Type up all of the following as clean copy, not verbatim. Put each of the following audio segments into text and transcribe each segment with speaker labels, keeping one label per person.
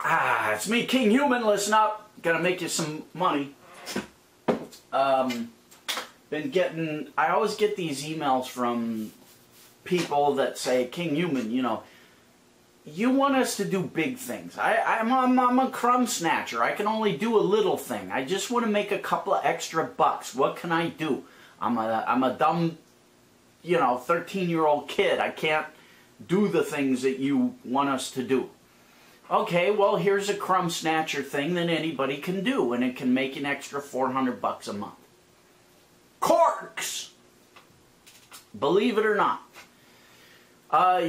Speaker 1: It's me, Kinghuman. Listen up. Gonna make you some money. I always get these emails from people that say, Kinghuman, you know, you want us to do big things. I'm a crumb snatcher. I can only do a little thing. I just want to make a couple of extra bucks. What can I do? I'm a dumb, 13-year-old kid. I can't do the things that you want us to do. Okay, well, here's a crumb snatcher thing that anybody can do, and it can make an extra $400 a month. Corks! Believe it or not.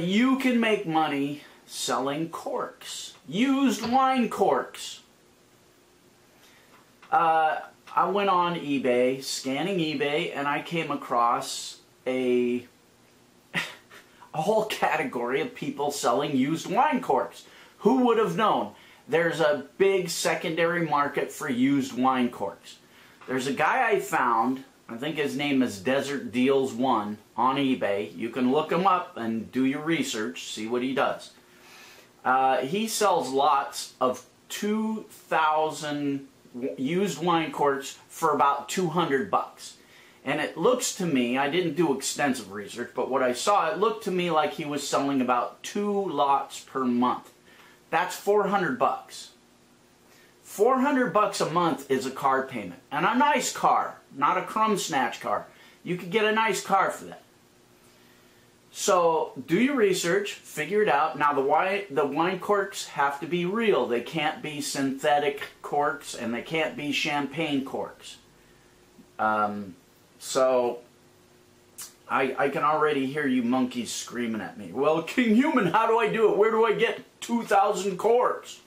Speaker 1: You can make money selling corks. Used wine corks. I went on eBay, scanning eBay, and I came across a whole category of people selling used wine corks. Who would have known? There's a big secondary market for used wine corks. There's a guy I found, I think his name is Desert Deals 1 on eBay. You can look him up and do your research, see what he does. He sells lots of 2,000 used wine corks for about $200. And it looks to me, I didn't do extensive research, but what I saw, it looked to me like he was selling about 2 lots per month. That's $400. $400 a month is a car payment. And a nice car, not a crumb snatch car. You could get a nice car for that. So do your research, figure it out. Now the wine corks have to be real. They can't be synthetic corks and they can't be champagne corks. So I can already hear you monkeys screaming at me. Well, Kinghuman, how do I do it? Where do I get 2,000 corks?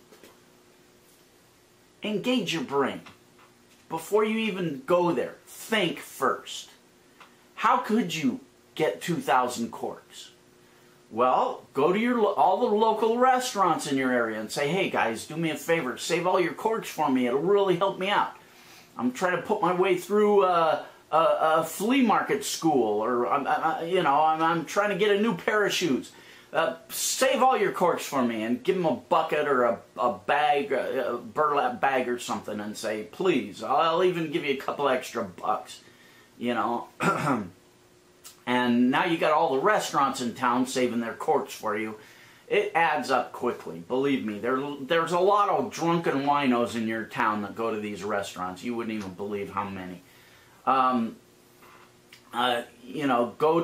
Speaker 1: Engage your brain. Before you even go there, think first. How could you get 2,000 corks? Well, go to all the local restaurants in your area and say, hey guys, do me a favor, save all your corks for me. It'll really help me out. I'm trying to put my way through a flea market school, or I'm trying to get a new pair of shoes. Save all your corks for me and give them a bucket or a bag, a burlap bag or something, and say, please, I'll even give you a couple extra bucks, And now you got all the restaurants in town saving their corks for you. It adds up quickly, believe me. There's a lot of drunken winos in your town that go to these restaurants. You wouldn't even believe how many. Go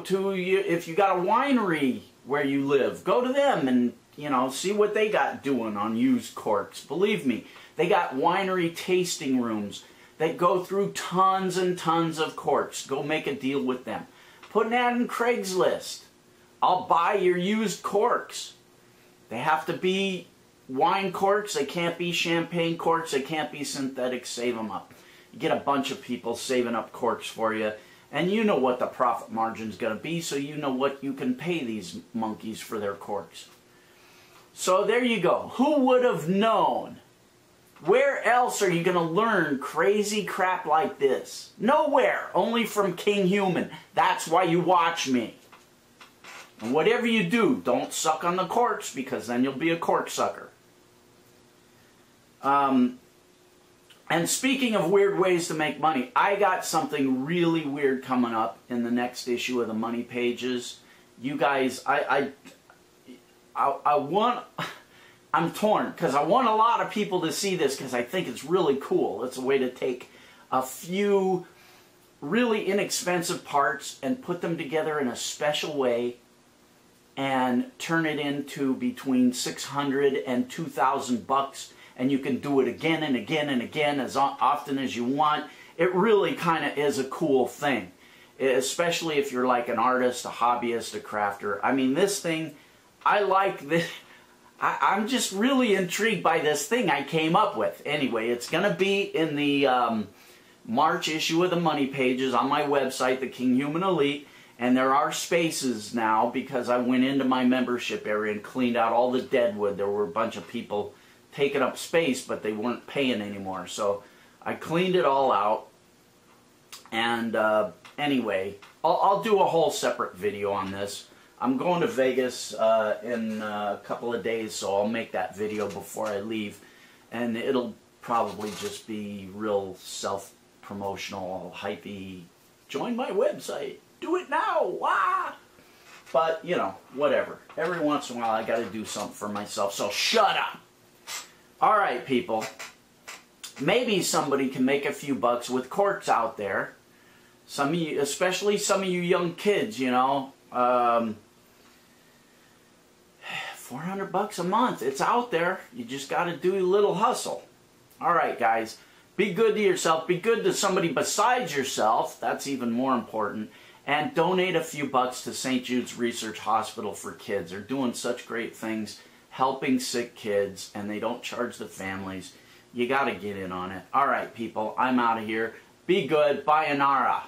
Speaker 1: to, if you got a winery where you live, go to them and, see what they got doing on used corks. Believe me, they got winery tasting rooms that go through tons and tons of corks. Go make a deal with them. Put an ad in Craigslist. I'll buy your used corks. They have to be wine corks. They can't be champagne corks. They can't be synthetic. Save them up. You get a bunch of people saving up corks for you, and you know what the profit margin's going to be, so you know what you can pay these monkeys for their corks. So there you go. Who would have known? Where else are you going to learn crazy crap like this? Nowhere. Only from Kinghuman. That's why you watch me. And whatever you do, don't suck on the corks, because then you'll be a cork sucker. And speaking of weird ways to make money, I got something really weird coming up in the next issue of the Money Pages. You guys, I'm torn, because I want a lot of people to see this, because I think it's really cool. It's a way to take a few really inexpensive parts and put them together in a special way and turn it into between $600 and $2,000, and you can do it again and again and again as often as you want. It really kind of is a cool thing, especially if you're like an artist, a hobbyist, a crafter. I mean, this thing, I like this. I'm just really intrigued by this thing I came up with. Anyway, it's going to be in the March issue of the Money Pages on my website, the Kinghuman Elite. And there are spaces now, because I went into my membership area and cleaned out all the dead wood. There were a bunch of people taking up space, but they weren't paying anymore. So I cleaned it all out. And anyway, I'll do a whole separate video on this. I'm going to Vegas in a couple of days, so I'll make that video before I leave. And it'll probably just be real self-promotional, hypey. Join my website. Do it now. Ah! But, you know, whatever. Every once in a while, I got to do something for myself, so shut up. All right, people. Maybe somebody can make a few bucks with corks out there. Some of you, especially some of you young kids, you know. 400 bucks a month. It's out there. You just got to do a little hustle. All right, guys. Be good to yourself. Be good to somebody besides yourself. That's even more important. And donate a few bucks to St. Jude's Research Hospital for Kids. They're doing such great things, helping sick kids, and they don't charge the families. You got to get in on it. All right, people. I'm out of here. Be good. Bayonara.